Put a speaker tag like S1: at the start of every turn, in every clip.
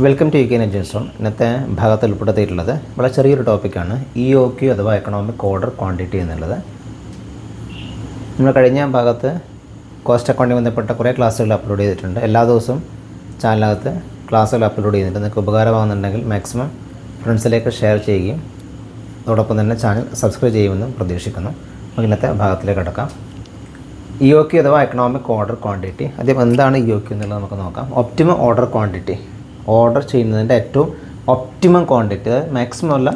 S1: Welcome to UK Engine. ഇന്നത്തെ ഭാഗത്തിൽ ഉൾപ്പെടുത്തിയിട്ടുള്ളത് വളരെ ചെറിയൊരു ടോപ്പിക്കാണ് EOQ അഥവാ എക്കണോമിക് ഓർഡർ ക്വാണ്ടിറ്റി എന്നുള്ളത്. നമ്മൾ കഴിഞ്ഞ ഭാഗത്ത് കോസ്റ്റ് അക്കൗണ്ടിങ് ബന്ധപ്പെട്ട കുറേ ക്ലാസ്സുകൾ അപ്ലോഡ് ചെയ്തിട്ടുണ്ട്. എല്ലാ ദിവസവും ചാനലിനകത്ത് ക്ലാസ്സുകൾ അപ്ലോഡ് ചെയ്യുന്നുണ്ട്. നിങ്ങൾക്ക് ഉപകാരമാകുന്നുണ്ടെങ്കിൽ മാക്സിമം ഫ്രണ്ട്സിലേക്ക് ഷെയർ ചെയ്യുകയും അതോടൊപ്പം തന്നെ ചാനൽ സബ്സ്ക്രൈബ് ചെയ്യുമെന്നും പ്രതീക്ഷിക്കുന്നു. നമുക്ക് ഇന്നത്തെ ഭാഗത്തിലേക്ക് കിടക്കാം. EOQ അഥവാ എക്കണോമിക് ഓർഡർ ക്വാണ്ടിറ്റി. ആദ്യം എന്താണ് EOQ എന്നുള്ളത് നമുക്ക് നോക്കാം. ഒപ്റ്റിമം ഓർഡർ ക്വാണ്ടിറ്റി, ഓർഡർ ചെയ്യുന്നതിൻ്റെ ഏറ്റവും ഒപ്റ്റിമം ക്വാണ്ടിറ്റി, അതായത് മാക്സിമം അല്ല,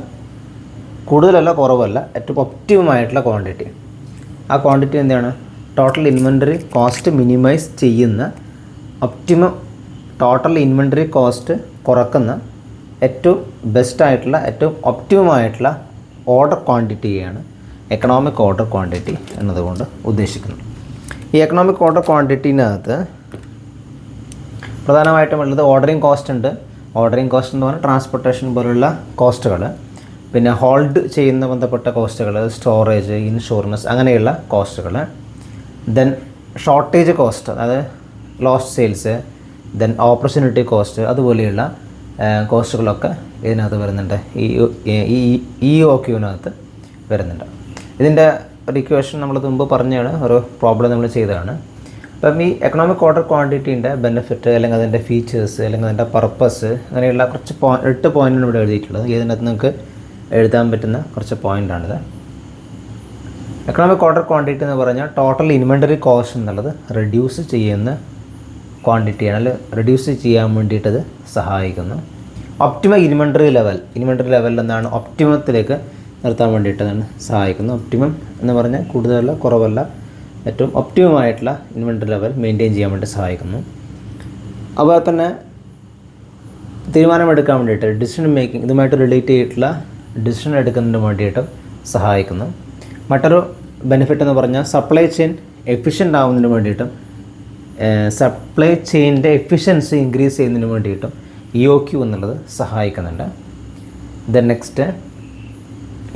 S1: കൂടുതലല്ല, കുറവല്ല, ഏറ്റവും ഒപ്റ്റിമമായിട്ടുള്ള ക്വാണ്ടിറ്റി. ആ ക്വാണ്ടിറ്റി എന്താണ്? ടോട്ടൽ ഇൻവെൻറ്ററി കോസ്റ്റ് മിനിമൈസ് ചെയ്യുന്ന, ഒപ്റ്റിമം ടോട്ടൽ ഇൻവെൻറ്ററി കോസ്റ്റ് കുറക്കുന്ന ഏറ്റവും ബെസ്റ്റായിട്ടുള്ള, ഏറ്റവും ഒപ്റ്റിമമായിട്ടുള്ള ഓർഡർ ക്വാണ്ടിറ്റിയാണ് എക്കണോമിക് ഓർഡർ ക്വാണ്ടിറ്റി എന്നതുകൊണ്ട് ഉദ്ദേശിക്കുന്നത്. ഈ എക്കണോമിക് ഓർഡർ ക്വാണ്ടിറ്റിനകത്ത് പ്രധാനമായിട്ടും ഉള്ളത് ഓർഡറിങ് കോസ്റ്റ് ഉണ്ട്. ഓർഡറിങ് കോസ്റ്റ് എന്ന് പറഞ്ഞാൽ ട്രാൻസ്പോർട്ടേഷൻ പോലുള്ള കോസ്റ്റുകൾ, പിന്നെ ഹോൾഡ് ചെയ്യുന്ന ബന്ധപ്പെട്ട കോസ്റ്റുകൾ, സ്റ്റോറേജ്, ഇൻഷുറൻസ്, അങ്ങനെയുള്ള കോസ്റ്റുകൾ. ദെൻ ഷോർട്ടേജ് കോസ്റ്റ്, അതായത് lost sales, then opportunity cost, അതുപോലെയുള്ള കോസ്റ്റുകളൊക്കെ ഇതിനകത്ത് വരുന്നുണ്ട്. ഈ EOQനകത്ത് വരുന്നുണ്ട്. ഇതിൻ്റെ ഒരു ഇക്വേഷൻ നമ്മൾ മുമ്പ് പറഞ്ഞാണ്, ഒരു പ്രോബ്ലം നമ്മൾ ചെയ്തതാണ്. അപ്പം ഈ എക്കണോമിക് ഓർഡർ ക്വാണ്ടിറ്റീൻ്റെ ബെനിഫിറ്റ്, അല്ലെങ്കിൽ അതിൻ്റെ ഫീച്ചേഴ്സ്, അല്ലെങ്കിൽ അതിൻ്റെ പർപ്പസ്, അങ്ങനെയുള്ള കുറച്ച് 8 പോയിൻ്റാണ് ഇവിടെ എഴുതിയിട്ടുള്ളത്. ഇതിനകത്ത് നിങ്ങൾക്ക് എഴുതാൻ പറ്റുന്ന കുറച്ച് പോയിൻ്റാണിത്. എക്കണോമിക് ഓർഡർ ക്വാണ്ടിറ്റി എന്ന് പറഞ്ഞാൽ ടോട്ടൽ ഇൻവെൻറ്ററി കോസ്റ്റ് എന്നുള്ളത് റെഡ്യൂസ് ചെയ്യുന്ന ക്വാണ്ടിറ്റിയാണ്, അല്ലെങ്കിൽ റെഡ്യൂസ് ചെയ്യാൻ വേണ്ടിയിട്ടത് സഹായിക്കുന്നു. ഒപ്റ്റിമം ഇൻവെൻറ്ററി ലെവൽ എന്നാണ് ഒപ്റ്റിമത്തിലേക്ക് നിർത്താൻ വേണ്ടിയിട്ടതാണ് സഹായിക്കുന്നു. ഒപ്റ്റിമം എന്ന് പറഞ്ഞാൽ കൂടുതലല്ല, കുറവല്ല, ഏറ്റവും ഒപ്റ്റിമമായിട്ടുള്ള ഇൻവെൻറ്ററി ലെവൽ മെയിൻറ്റെയിൻ ചെയ്യാൻ വേണ്ടി സഹായിക്കുന്നു. അതുപോലെ തന്നെ തീരുമാനമെടുക്കാൻ വേണ്ടിയിട്ട്, ഡിസിഷൻ മേക്കിംഗ്, ഇതുമായിട്ട് റിലേറ്റ് ചെയ്തിട്ടുള്ള ഡിസിഷൻ എടുക്കുന്നതിന് വേണ്ടിയിട്ടും സഹായിക്കുന്നു. മറ്റൊരു ബെനിഫിറ്റ് എന്ന് പറഞ്ഞാൽ സപ്ലൈ ചെയിൻ എഫിഷ്യൻ്റ് ആവുന്നതിന് വേണ്ടിയിട്ടും, സപ്ലൈ ചെയിൻ്റെ എഫിഷ്യൻസി ഇൻക്രീസ് ചെയ്യുന്നതിന് വേണ്ടിയിട്ടും EOQ എന്നുള്ളത് സഹായിക്കുന്നുണ്ട്. Then next,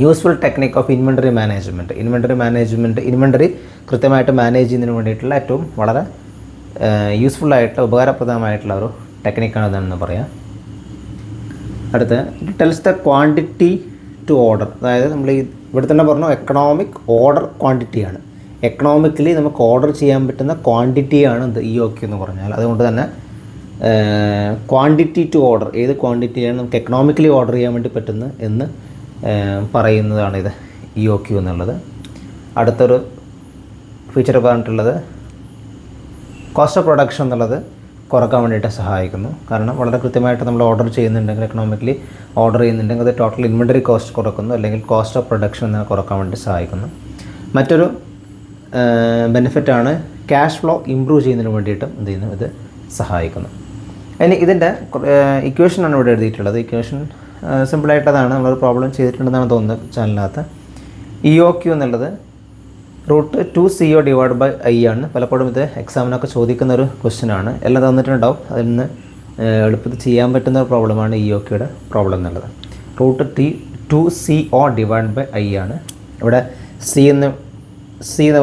S1: useful technique of inventory management. Inventory കൃത്യമായിട്ട് മാനേജ് ചെയ്യുന്നതിന് വേണ്ടിയിട്ടുള്ള ഏറ്റവും വളരെ യൂസ്ഫുള്ളായിട്ട് ഉപകാരപ്രദമായിട്ടുള്ള ഒരു ടെക്നിക്കാണ് ഇതെന്ന് പറയാം. അടുത്ത്, it tells the quantity to order. അതായത് നമ്മൾ ഇവിടെ തന്നെ പറഞ്ഞു എക്കണോമിക് ഓർഡർ ക്വാണ്ടിറ്റിയാണ്. എക്കണോമിക്കലി നമുക്ക് ഓർഡർ ചെയ്യാൻ പറ്റുന്ന ക്വാണ്ടിറ്റിയാണ് ഇത് EOQ എന്ന് പറഞ്ഞാൽ. അതുകൊണ്ട് തന്നെ ക്വാണ്ടിറ്റി ടു ഓർഡർ, ഏത് ക്വാണ്ടിറ്റിയാണ് നമുക്ക് എക്കണോമിക്കലി ഓർഡർ ചെയ്യാൻ വേണ്ടി പറ്റുന്നത് എന്ന് പറയുന്നതാണ് ഇത് EOQ എന്നുള്ളത്. അടുത്തൊരു ഫീച്ചർ പറഞ്ഞിട്ടുള്ളത് കോസ്റ്റ് ഓഫ് പ്രൊഡക്ഷൻ എന്നുള്ളത് കുറക്കാൻ വേണ്ടിയിട്ട് സഹായിക്കുന്നു. കാരണം വളരെ കൃത്യമായിട്ട് നമ്മൾ ഓർഡർ ചെയ്യുന്നുണ്ടെങ്കിൽ, എക്കണോമിക്കലി ഓർഡർ ചെയ്യുന്നുണ്ടെങ്കിൽ അത് ടോട്ടൽ ഇൻവെൻറ്ററി കോസ്റ്റ് കുറക്കുന്നു, അല്ലെങ്കിൽ കോസ്റ്റ് ഓഫ് പ്രൊഡക്ഷൻ എന്ന് കുറക്കാൻ വേണ്ടി സഹായിക്കുന്നു. മറ്റൊരു ബെനിഫിറ്റാണ് ക്യാഷ് ഫ്ലോ ഇമ്പ്രൂവ് ചെയ്യുന്നതിന് വേണ്ടിയിട്ടും എന്ത് ചെയ്യുന്നു, ഇത് സഹായിക്കുന്നു. ഇനി ഇതിൻ്റെ ഇക്വേഷനാണ് ഇവിടെ എഴുതിയിട്ടുള്ളത്. ഇക്വേഷൻ സിമ്പിളായിട്ടതാണ്, നമ്മളൊരു പ്രോബ്ലം ചെയ്തിട്ടുണ്ടെന്നാണ് തോന്നുന്നത് ചാനലിനകത്ത്. EOQ എന്നുള്ളത് √2CO/I ആണ്. പലപ്പോഴും ഇത് എക്സാമിനൊക്കെ ചോദിക്കുന്ന ഒരു ക്വസ്റ്റ്യനാണ്. എല്ലാം തന്നിട്ടുണ്ടാവും, അതിൽ നിന്ന് എളുപ്പത്തിൽ ചെയ്യാൻ പറ്റുന്ന ഒരു പ്രോബ്ലമാണ് EOQയുടെ പ്രോബ്ലം എന്നുള്ളത്. √2CO/I ആണ്. ഇവിടെ സി എന്ന്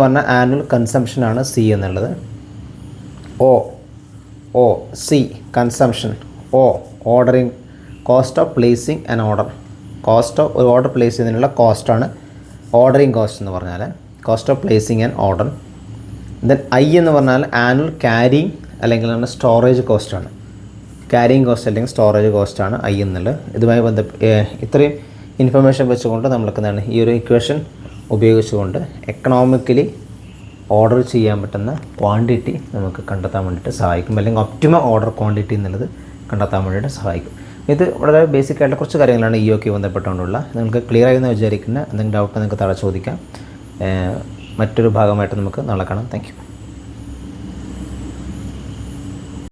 S1: പറഞ്ഞാൽ ആനുവൽ കൺസംഷനാണ് C എന്നുള്ളത്. C consumption. Ordering, cost of placing an order. ഒരു ഓർഡർ പ്ലേസ് ചെയ്യുന്നതിനുള്ള കോസ്റ്റാണ് ഓർഡറിങ് കോസ്റ്റ് എന്ന് പറഞ്ഞാൽ, cost of placing an order. Then I എന്ന് പറഞ്ഞാൽ ആനുവൽ ക്യാരിങ് അല്ലെങ്കിൽ സ്റ്റോറേജ് കോസ്റ്റാണ്. ക്യാരിങ് കോസ്റ്റ് അല്ലെങ്കിൽ സ്റ്റോറേജ് കോസ്റ്റാണ് I എന്നുള്ളത്. ഇതുമായി ഇത്രയും ഇൻഫർമേഷൻ വെച്ചുകൊണ്ട് നമ്മൾക്ക് എന്താണ് ഈ ഒരു ഇക്വേഷൻ ഉപയോഗിച്ചുകൊണ്ട് എക്കണോമിക്കലി ഓർഡർ ചെയ്യാൻ പറ്റുന്ന ക്വാണ്ടിറ്റി നമുക്ക് കണ്ടെത്താൻ വേണ്ടിയിട്ട് സഹായിക്കും, അല്ലെങ്കിൽ ഒപ്റ്റിമം ഓർഡർ ക്വാണ്ടിറ്റി എന്നുള്ളത് കണ്ടെത്താൻ വേണ്ടിയിട്ട് സഹായിക്കും. ഇത് വളരെ ബേസിക് ആയിട്ടുള്ള കുറച്ച് കാര്യങ്ങളാണ് EOQ ബന്ധപ്പെട്ടുകൊണ്ടുള്ള. നിങ്ങൾക്ക് ക്ലിയർ ആയി എന്ന് വിചാരിക്കുന്ന എന്തെങ്കിലും ഡൗട്ട് നിങ്ങൾക്ക് താഴെ ചോദിക്കാം. മറ്റൊരു ഭാഗമായിട്ട് നമുക്ക് നാളെ കാണാം. Thank you.